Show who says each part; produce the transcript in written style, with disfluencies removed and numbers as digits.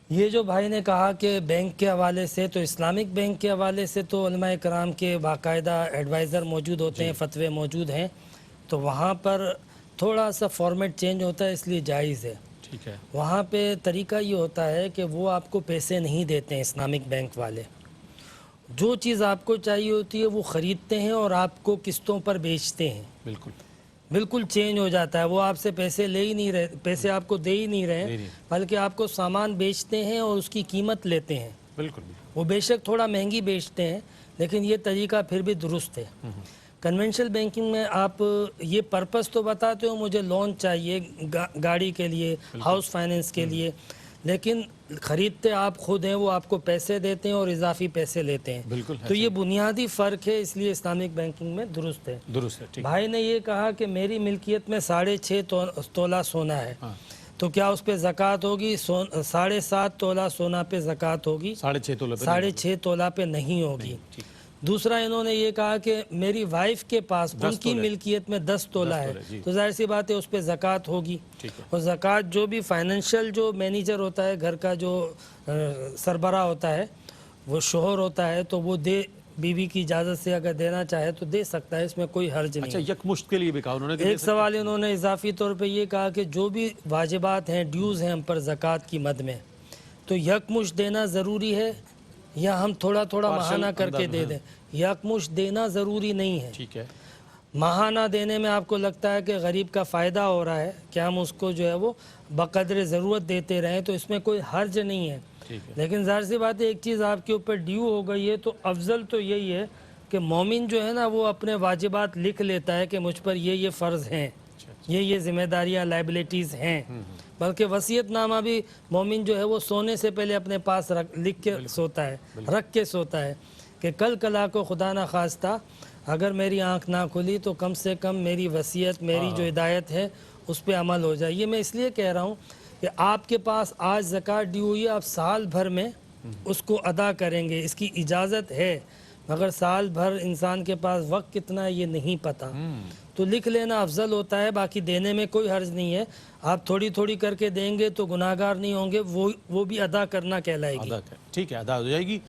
Speaker 1: یہ جو بھائی نے کہا کہ بینک کے حوالے سے، تو اسلامک بینک کے حوالے سے تو علماء کرام کے باقاعدہ ایڈوائزر موجود ہوتے ہیں، فتوے موجود ہیں، تو وہاں پر تھوڑا سا فارمیٹ چینج ہوتا ہے، اس لیے جائز ہے۔
Speaker 2: ٹھیک ہے،
Speaker 1: وہاں پہ طریقہ یہ ہوتا ہے کہ وہ آپ کو پیسے نہیں دیتے ہیں اسلامک بینک والے، جو چیز آپ کو چاہیے ہوتی ہے وہ خریدتے ہیں اور آپ کو قسطوں پر بیچتے ہیں۔
Speaker 2: بالکل
Speaker 1: بالکل چینج ہو جاتا ہے، وہ آپ سے پیسے لے ہی نہیں رہے، پیسے آپ کو دے ہی نہیں رہے، بلکہ آپ کو سامان بیچتے ہیں اور اس کی قیمت لیتے ہیں۔
Speaker 2: بالکل
Speaker 1: وہ بے شک تھوڑا مہنگی بیچتے ہیں، لیکن یہ طریقہ پھر بھی درست ہے۔ کنونشنل بینکنگ میں آپ یہ پرپس تو بتاتے ہو مجھے لون چاہیے گاڑی کے لیے، ہاؤس فائننس کے لیے، لیکن خریدتے آپ خود ہیں، وہ آپ کو پیسے دیتے ہیں اور اضافی پیسے لیتے ہیں۔
Speaker 2: بالکل
Speaker 1: تو یہ بنیادی فرق ہے، اس لیے اسلامک بینکنگ میں درست ہے۔
Speaker 2: درست ہے، ٹھیک
Speaker 1: بھائی نے یہ کہا کہ میری ملکیت میں 6.5 تولہ سونا ہے، تو کیا اس پہ زکوٰۃ ہوگی؟ 7.5 تولہ سونا پہ زکوٰۃ ہوگی،
Speaker 2: 6.5 تولہ پہ
Speaker 1: 6.5 تولہ پہ نہیں ہوگی۔ دوسرا انہوں نے یہ کہا کہ میری وائف کے پاس ان کی ملکیت میں 10 تولہ ہے، تو ظاہر سی بات ہے اس پہ زکوٰۃ ہوگی، اور زکوٰۃ جو بھی فائنینشیل جو مینیجر ہوتا ہے، گھر کا جو سربراہ ہوتا ہے، وہ شوہر ہوتا ہے، تو وہ دے، بیوی کی اجازت سے اگر دینا چاہے تو دے سکتا ہے، اس میں کوئی حرج نہیں۔
Speaker 2: اچھا، یکمشت کے لیے بھی کہا انہوں نے۔
Speaker 1: ایک سوال انہوں نے اضافی طور پہ یہ کہا کہ جو بھی واجبات ہیں، ڈیوز ہیں ہم پر زکوٰۃ کی مد میں، تو یکمشت دینا ضروری ہے یا ہم تھوڑا تھوڑا ماہانہ کر کے دے دیں؟ یکمشت دینا ضروری نہیں ہے۔
Speaker 2: ٹھیک ہے،
Speaker 1: ماہانہ دینے میں آپ کو لگتا ہے کہ غریب کا فائدہ ہو رہا ہے کہ ہم اس کو جو ہے وہ بقدر ضرورت دیتے رہیں، تو اس میں کوئی حرج نہیں ہے۔ لیکن ظاہر سی بات ہے ایک چیز آپ کے اوپر ڈیو ہو گئی ہے، تو افضل تو یہی ہے کہ مومن جو ہے نا وہ اپنے واجبات لکھ لیتا ہے کہ مجھ پر یہ فرض ہیں، یہ ذمہ داریاں، لائبلٹیز ہیں، بلکہ وصیت نامہ بھی مومن جو ہے وہ سونے سے پہلے اپنے پاس لکھ کے سوتا ہے، رکھ کے سوتا ہے کہ کل کلا کو خدا نہ خواستہ اگر میری آنکھ نہ کھلی تو کم سے کم میری وصیت، میری جو ہدایت ہے اس پہ عمل ہو جائے۔ یہ میں اس لیے کہہ رہا ہوں کہ آپ کے پاس آج زکوٰۃ ڈیو ہوئی ہے، آپ سال بھر میں اس کو ادا کریں گے، اس کی اجازت ہے، مگر سال بھر انسان کے پاس وقت کتنا ہے یہ نہیں پتا، تو لکھ لینا افضل ہوتا ہے۔ باقی دینے میں کوئی حرج نہیں ہے، آپ تھوڑی تھوڑی کر کے دیں گے تو گناہگار نہیں ہوں گے، وہ بھی ادا کرنا کہلائے گی۔
Speaker 2: ٹھیک ہے، ادا ہو جائے گی۔